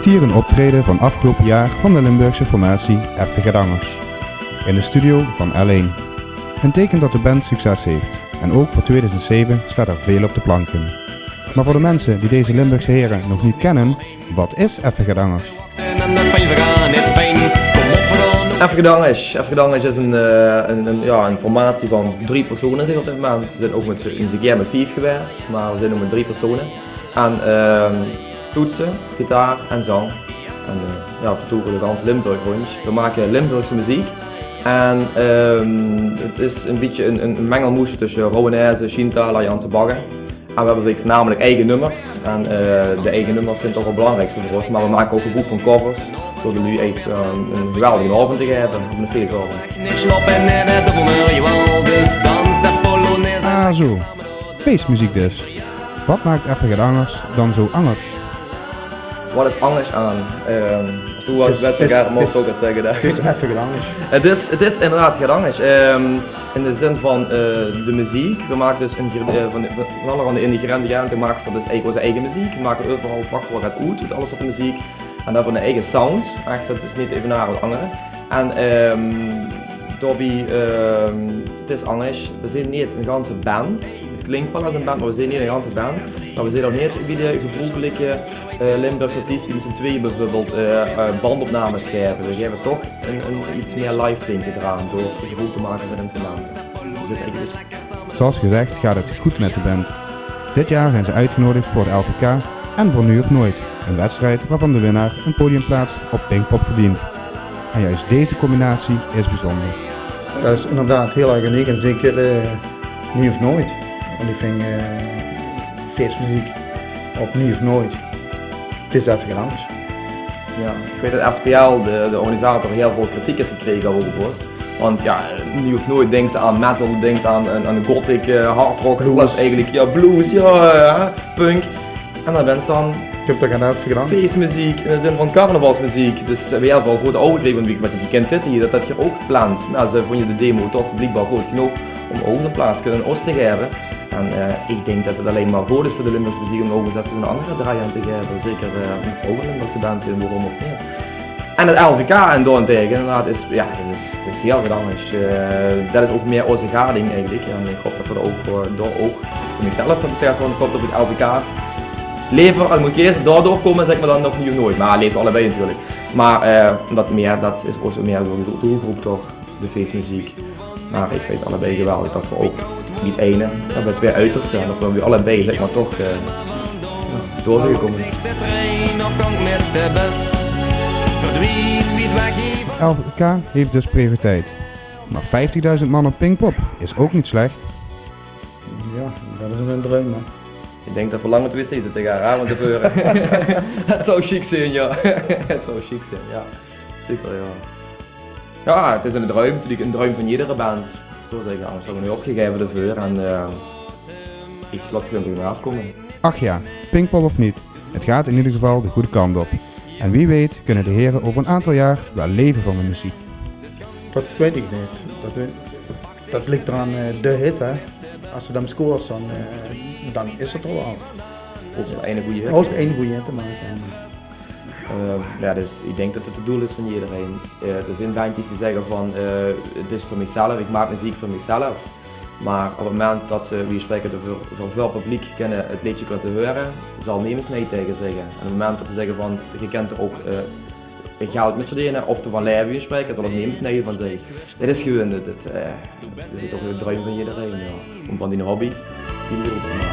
ziet hier een optreden van afgelopen jaar van de Limburgse formatie Echte Gedangers. In de studio van L1. Een teken dat de band succes heeft. En ook voor 2007 staat er veel op de planken. Maar voor de mensen die deze Limburgse heren nog niet kennen, wat is Echte Gedangers? Echte Gedangers is een formatie van 3 personen op dit moment. We zijn ook een keer met 4 geweest, maar we zijn ook met 3 personen. En toetsen, gitaar en zang. En we toeren de ganse Limburg rond. We maken Limburgse muziek. En het is een beetje een mengelmoes tussen Rowanese, Shinta, Lajan Baggen. En we hebben namelijk eigen nummers. En de eigen nummers zijn toch wel belangrijk voor ons. Maar we maken ook een boek van covers. Zodat we nu echt een geweldige avond te geven op een feestavond. Ah zo, feestmuziek dus. Wat maakt Echte Gedangers dan zo anders? Wat is anders aan? Toen was het elkaar mocht ook het zeggen daar. Het is Echte Gedangers. Het is inderdaad Gedangers. In de zin van de muziek. We maken dus van de ingrediënten maken we dus eigenlijk onze eigen muziek. We maken overal factor het uit, dus alles op de muziek. En dan hebben we een eigen sound. Echt, dat is niet even naar wat andere. En het is anders. We zijn niet een ganse band. Het klinkt wel als een band, maar we zijn niet een ganse band. Maar we zijn nog niet wie de gevoelige Limburgse artiesten die met z'n tweeën bijvoorbeeld bandopnames schrijven. We geven toch een iets meer live ding eraan door het gevoel te maken met instrumenten. Zoals gezegd gaat het goed met de band. Dit jaar zijn ze uitgenodigd voor de LVK en voor Nu of Nooit. Een wedstrijd waarvan de winnaar een podiumplaats op Pinkpop verdient. En juist deze combinatie is bijzonder. Dat is inderdaad heel erg uniek en zeker Nu of Nooit. Want ik vind feestmuziek op Nu of Nooit. Het is Echte Gedangers. Ja, ik weet dat FPL, de organisator, heel veel kritiek heeft gekregen over. Want ja, Nu of Nooit denkt aan metal, denkt aan gothic, hard rock, blues eigenlijk, ja blues, punk. En dan bent dan feestmuziek in de zin van carnavalsmuziek. Dus we hebben heel veel grote overdreven wat je kent zitten hier, dat heb je ook gepland. Nou, ze vond je de demo toch blijkbaar goed genoeg om ook een plaats kunnen oost te geven. En ik denk dat het alleen maar goed is voor de Limburgse muziek om overzet een andere draai aan te geven. Zeker een vrouwen Limburgse band in waarom of niet. En het LVK en daarentegen, inderdaad, is heel gedangers. Dat is ook meer onze gading eigenlijk. En ik hoop dat we er ook voor mezelf van betreft van op het LVK leven, als moet ik eerst daardoor komen, zeg maar dan nog niet nooit. Maar leven allebei natuurlijk. Maar dat is ook meer zo'n doelgroep toch, de feestmuziek. Maar ik vind allebei geweldig dat we ook niet ene, dat we 2 uitersten zijn, dat we allebei zeg maar toch door zijn gekomen. LVK heeft dus prioriteit. Maar 50.000 man op Pinkpop is ook niet slecht. Ja, dat is een droom man. Ik denk dat we lang met wc zitten gaan aan te veuren. Het zou chic zijn, ja. Het zou chic zijn, ja. Super, ja. Ja, het is een droom, natuurlijk een droom van iedere band. Zo zeggen, anders hebben we nu opgegeven de veur en ik laat het er afkomen. Ach ja, Pinkpop of niet, het gaat in ieder geval de goede kant op. En wie weet kunnen de heren over een aantal jaar wel leven van de muziek. Dat weet ik niet. Dat ligt eraan de hit hè. Als ze dan scoort dan is het er al. Ook een ene goede hit. Ook een goede hit te maken. Dus ik denk dat het het doel is van iedereen. Er zijn bandjes die zeggen van het is voor mezelf, ik maak muziek voor mezelf. Maar op het moment dat ze, wie spreken voor veel publiek kennen het liedje kunnen horen, zal niemand nee tegen zeggen. En op het moment dat ze zeggen van je kent er ook geld met verdienen of van lijf wie spreken, zal er niemand nee van zeggen. Dit is gewoon, dit is toch een droom van iedereen, ja. Om van die hobby die beroep te maken.